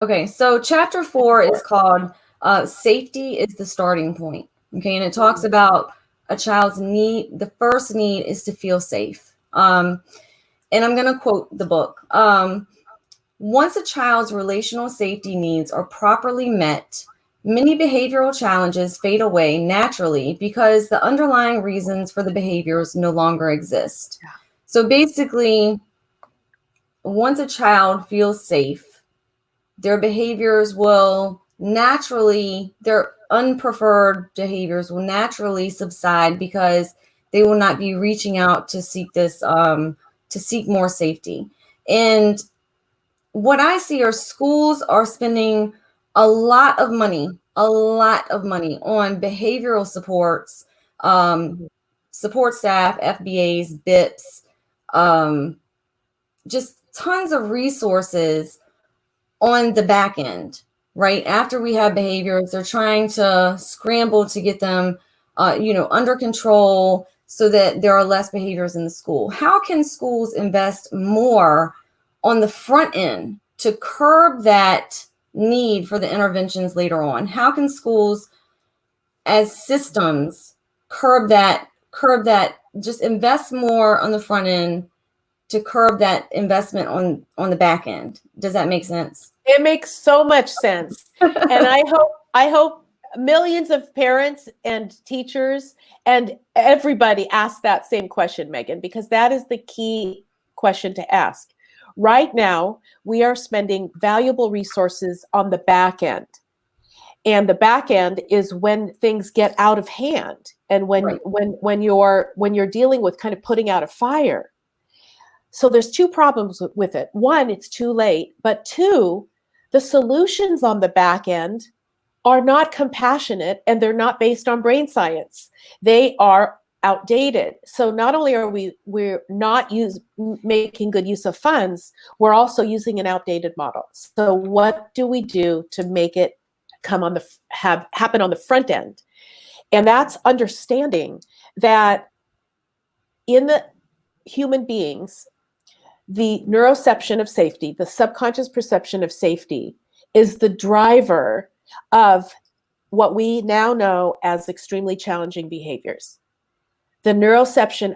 Okay, so chapter 4 is called Safety is the Starting Point. Okay, and it talks about a child's need. The first need is to feel safe. And I'm going to quote the book. Once a child's relational safety needs are properly met, many behavioral challenges fade away naturally because the underlying reasons for the behaviors no longer exist. So basically, once a child feels safe, their behaviors will naturally, their unpreferred behaviors will naturally subside because they will not be reaching out to seek to seek more safety. And what I see are schools are spending a lot of money on behavioral supports, support staff, FBAs, BIPs, just tons of resources on the back end, right? After we have behaviors, they're trying to scramble to get them, under control so that there are less behaviors in the school. How can schools invest more on the front end to curb that need for the interventions later on? How can schools as systems curb that, just invest more on the front end to curb that investment on the back end? Does that make sense? It makes so much sense. And I hope millions of parents and teachers and everybody ask that same question, Megan, because that is the key question to ask. Right now, we are spending valuable resources on the back end. And the back end is when things get out of hand and Right. when you're dealing with kind of putting out a fire. So there's two problems with it. One, it's too late, but two, the solutions on the back end are not compassionate and they're not based on brain science. They are outdated. So not only are we're not making good use of funds, we're also using an outdated model. So what do we do to make it happen on the front end? And that's understanding that in the human beings, the neuroception of safety, the subconscious perception of safety, is the driver of what we now know as extremely challenging behaviors. The neuroception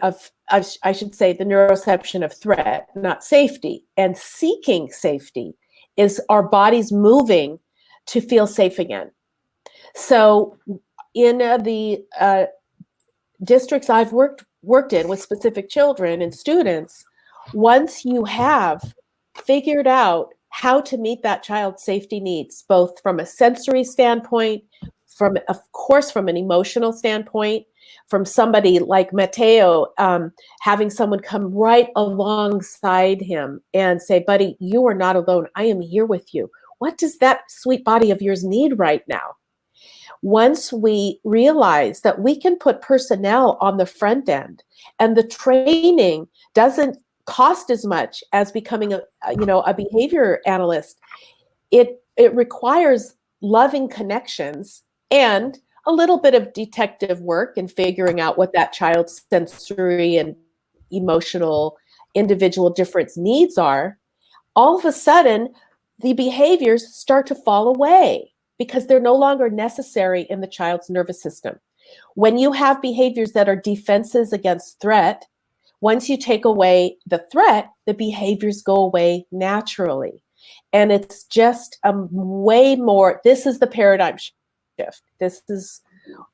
I should say, the neuroception of threat, not safety, and seeking safety is our bodies moving to feel safe again. So in the districts I've worked in with specific children and students, once you have figured out how to meet that child's safety needs, both from a sensory standpoint, of course, from an emotional standpoint, from somebody like Matteo, having someone come right alongside him and say, buddy, you are not alone. I am here with you. What does that sweet body of yours need right now? Once we realize that we can put personnel on the front end and the training doesn't cost as much as becoming a behavior analyst, it requires loving connections and a little bit of detective work and figuring out what that child's sensory and emotional individual difference needs are. All of a sudden, the behaviors start to fall away because they're no longer necessary in the child's nervous system. When you have behaviors that are defenses against threat, once you take away the threat, the behaviors go away naturally. And it's just a way more, this is the paradigm shift. This is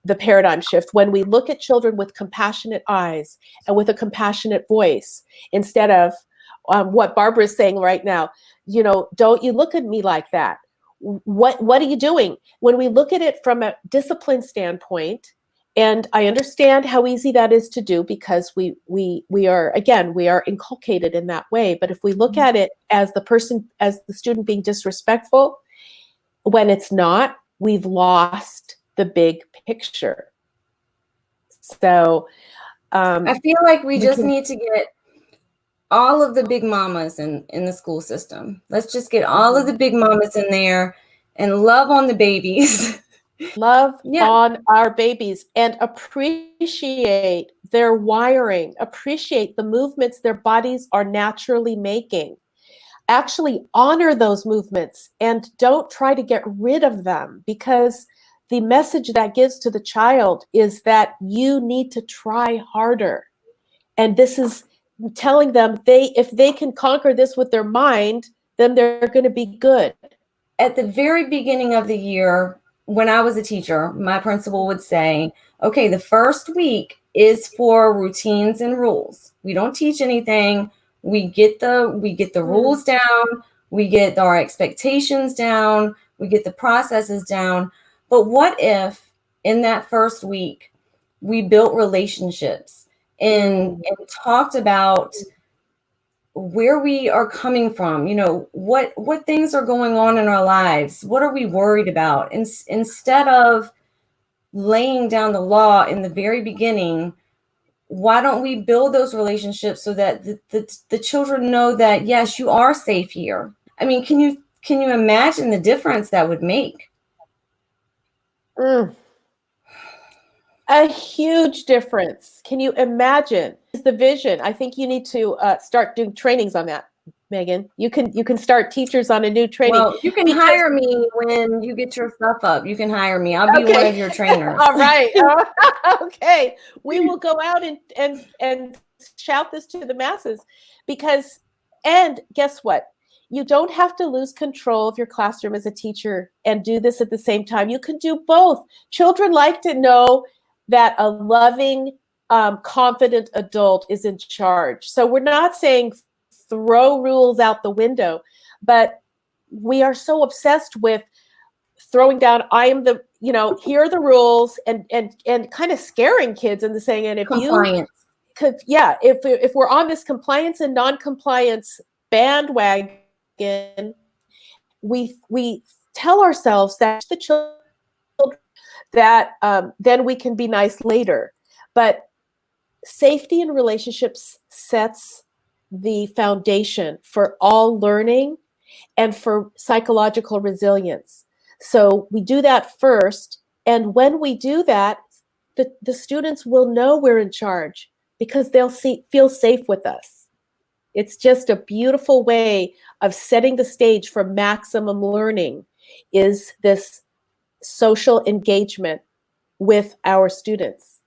the paradigm shift. When we look at children with compassionate eyes and with a compassionate voice, instead of what Barbara is saying right now, don't you look at me like that. What are you doing? When we look at it from a discipline standpoint, and I understand how easy that is to do because we are inculcated in that way. But if we look at it as the student being disrespectful, when it's not, we've lost the big picture. So I feel like we just need to get all of the big mamas in the school system. Let's just get all of the big mamas in there and love on the babies. Love on our babies and appreciate their wiring, appreciate the movements their bodies are naturally making. actually honor those movements and don't try to get rid of them, because the message that gives to the child is that you need to try harder. And this is telling them if they can conquer this with their mind, then they're going to be good. At the very beginning of the year, when I was a teacher, my principal would say, okay, the first week is for routines and rules. We don't teach anything. We get the rules down, we get our expectations down, we get the processes down. But what if in that first week we built relationships and talked about where we are coming from, what things are going on in our lives, what are we worried about, instead of laying down the law in the very beginning. Why don't we build those relationships so that the children know that, yes, you are safe here? I mean, can you imagine the difference that would make? A huge difference. Can you imagine? It's the vision. I think you need to start doing trainings on that, Megan. You can start teachers on a new training. Well, you can hire me when you get your stuff up. You can hire me. I'll be one of your trainers. All right. Okay. We will go out and shout this to the masses, because, and guess what? You don't have to lose control of your classroom as a teacher and do this at the same time. You can do both. Children like to know that a loving, confident adult is in charge. So we're not saying throw rules out the window, but we are so obsessed with throwing down, I am the, here are the rules, and kind of scaring kids into saying, and if compliance. If we're on this compliance and non-compliance bandwagon, we tell ourselves that the children that then we can be nice later. But safety in relationships sets the foundation for all learning and for psychological resilience. So we do that first. And when we do that, the students will know we're in charge because they'll feel safe with us. It's just a beautiful way of setting the stage for maximum learning, is this social engagement with our students.